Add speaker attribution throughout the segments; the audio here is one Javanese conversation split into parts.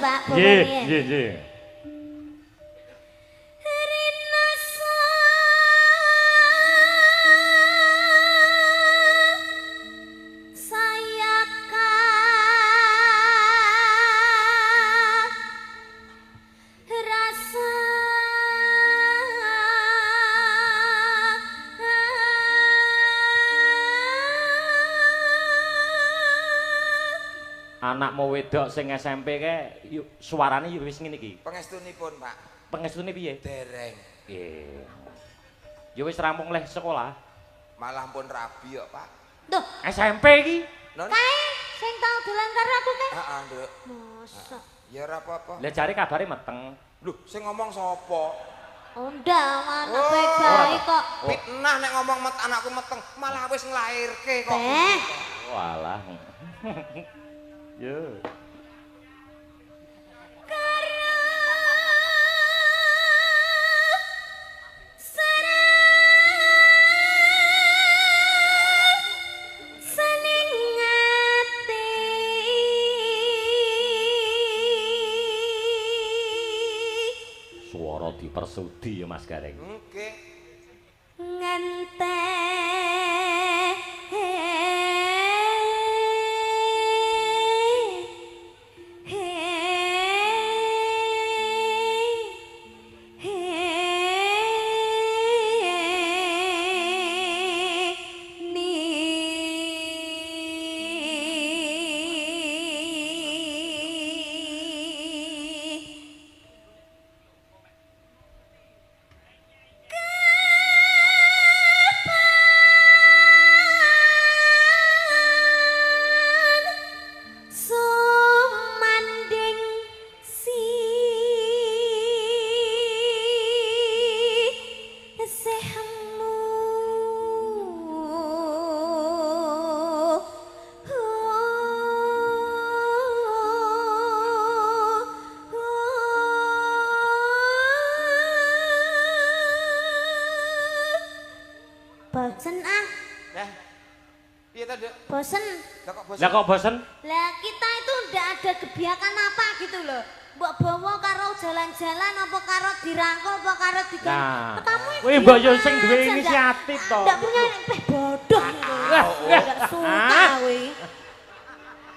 Speaker 1: Pak.
Speaker 2: Nggih. Anakmu wedok sing SMP ke suarane yo wis ngene iki.
Speaker 3: Pangestunipun, Pak.
Speaker 2: Pengestune piye?
Speaker 3: Dereng.
Speaker 2: Nggih. Yo wis rampung leh sekolah.
Speaker 3: Malah pun rabi kok, Pak.
Speaker 1: Tuh,
Speaker 2: SMP iki.
Speaker 1: kae sing tau dolan karo aku kae.
Speaker 3: Heeh, Nduk.
Speaker 1: Mosok.
Speaker 3: Ya ora apa-apa.
Speaker 2: Lah jare kabare meteng.
Speaker 3: Lho, sing ngomong sapa?
Speaker 1: Undang anak baik-baik kok.
Speaker 3: Fitnah nek ngomong anakku meteng, malah wis nglairke kok.
Speaker 2: Walah. Yo. Suara dipersudi ya Mas Gareng.
Speaker 3: Nggih.
Speaker 1: Bosen ah.
Speaker 3: Nah. Piye ta, Dek?
Speaker 1: Bosen.
Speaker 2: Lah kok bosen?
Speaker 1: Lah kita itu ndak ada kebiakan apa gitu loh. Mbok bawa karo jalan-jalan apa karo dirangkul apa karo digan.
Speaker 2: Nah,
Speaker 1: kamu
Speaker 2: kowe mbok yo sing duwe inisiatif to.
Speaker 1: Ndak punya bodoh gitu. Ndak suka kowe.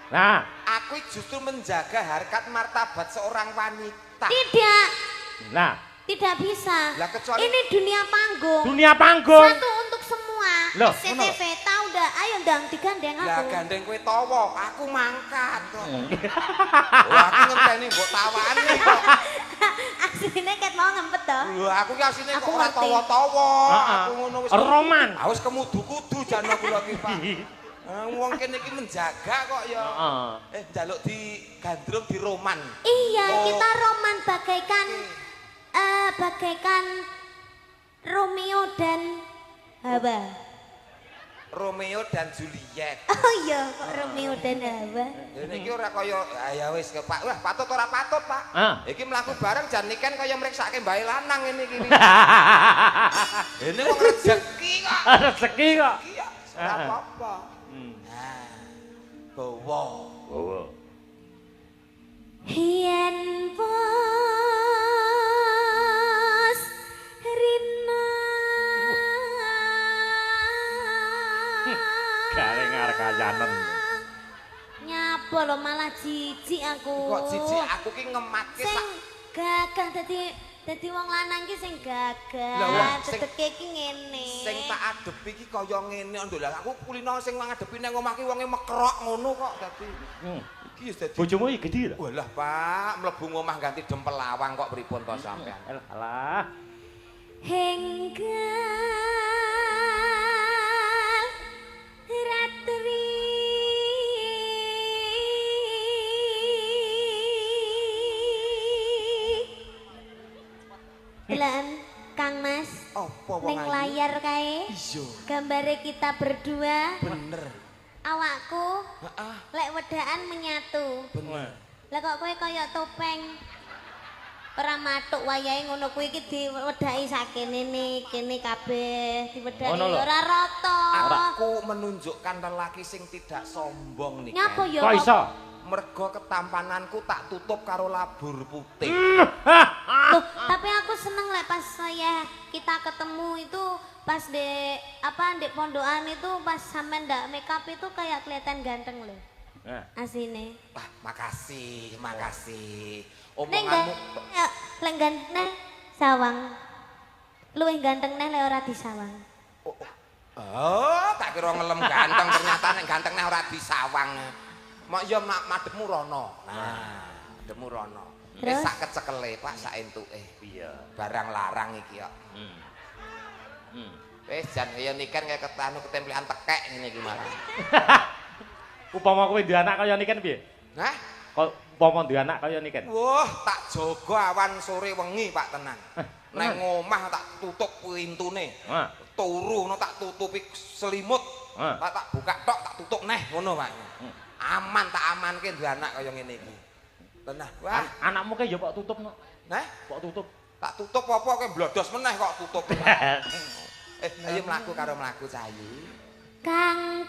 Speaker 2: Nah,
Speaker 3: aku justru menjaga harkat martabat seorang wanita.
Speaker 1: Tidak.
Speaker 2: Nah,
Speaker 1: tidak bisa.
Speaker 3: Lah kecuali
Speaker 1: ini dunia panggung.
Speaker 2: Dunia panggung.
Speaker 1: Satu untuk semua.
Speaker 2: Loh,
Speaker 1: CTV tahu ndak? Ayo ndang digandeng aku.
Speaker 3: Lah gandeng kowe tawa, aku mangkat kok. Wah, aku ngenteni mbok tawani kok.
Speaker 1: Asline ket mau ngempet to.
Speaker 3: Lho, aku ki asline kok
Speaker 1: Aku
Speaker 3: ora
Speaker 1: ngerti.
Speaker 3: tawa-tawa. Aku ngono wis.
Speaker 2: Roman.
Speaker 3: Wis kemudu-kudu jan aku lho ki, Pak. Wong kene iki menjaga kok ya.
Speaker 2: Heeh.
Speaker 3: Njaluk di gandrung di roman.
Speaker 1: Iya,
Speaker 3: Oh.
Speaker 1: kita roman bagaikan Romeo dan Hawa.
Speaker 3: Romeo dan Juliet.
Speaker 1: Oh iya, kok Romeo dan Hawa.
Speaker 3: Dene iki ora kaya ya wis ke Pak. Wah, patut ora patut, Pak. Iki mlaku bareng jan niken kaya mriksake mbae lanang ngene iki. Dene wong rezeki kok.
Speaker 2: Rezeki kok.
Speaker 3: Iya, ora apa-apa. Nah. Bawa.
Speaker 1: Yen bos rina
Speaker 2: Gareng arek kayanen.
Speaker 1: nyapa lo malah jijik aku.
Speaker 3: Kok jijik aku ki ngematke
Speaker 1: sing
Speaker 3: sak
Speaker 1: gagah dadi wong lanang ki sing
Speaker 3: Lah,
Speaker 1: gagah
Speaker 3: wah, sing-
Speaker 1: teteke ki ngene.
Speaker 3: sing tak adepi ki kaya ngene nduk. Lah aku kulino sing ngadepi nang omah ki wonge mekrok ngono kok dadi. Iki wis dadi.
Speaker 2: Bojomu iki gedhi lho.
Speaker 3: Walah, Pak, mlebu omah ganti dempel lawang kok pripun to sampean.
Speaker 2: Alah.
Speaker 1: Henggal ratri Delan Kang Mas
Speaker 3: Apa wong
Speaker 1: ning
Speaker 3: ayu?
Speaker 1: layar kae
Speaker 3: Iya,
Speaker 1: gambare kita berdua
Speaker 3: bener.
Speaker 1: awakku
Speaker 3: Heeh,
Speaker 1: lek wedaan menyatu.
Speaker 3: bener.
Speaker 1: Lah kok kowe kaya topeng ora matuk wayahe ngono kuwi iki diwedhaki sakene kene kabeh diwedhaki
Speaker 2: Ngono lho.
Speaker 1: ora rata.
Speaker 3: Aku menunjukkan lelaki sing tidak sombong nih.
Speaker 1: Nyapa ya?
Speaker 2: Kok iso?
Speaker 3: mergo ketampananku tak tutup karo labur putih.
Speaker 1: Loh, tapi aku seneng lek pas kita ketemu itu pas di pondokan itu pas sampean ndak make up itu kayak kelihatan ganteng loh. Asine.
Speaker 3: Wah, makasih.
Speaker 1: Omonganmu lek ganteng sawang. Luwih ganteng lek ora disawang.
Speaker 3: Oh, tak kira ngelem ganteng ternyata nek ganteng nek ora disawang. Mak ya madhepmu rono. Nah, madhepmu rono. Wis sak kecekele, Pak, sak entuke. Iya. Barang larang iki kok. Wis jan ya niken kaya ketemplekan tekek ngene iki malah.
Speaker 2: Upama kowe duwe anak kaya niken piye?
Speaker 3: Hah?
Speaker 2: Upama duwe anak kaya niken.
Speaker 3: Wah, tak jaga awan sore wengi, Pak, tenan. Nek ngomah tak tutup pintune. Turu ngono tak tutupi selimut. Tak buka tok tak tutup neh ngono, Pak. Aman tak amanke duwe anak kaya ngene iki. Tenan. Wah,
Speaker 2: anakmu ke ya kok tutup no.
Speaker 3: Nah,
Speaker 2: kok tutup?
Speaker 3: Tak tutup apa kowe blodos meneh kok tutup. Ayo mlaku karo mlaku Cahayu.
Speaker 1: Kang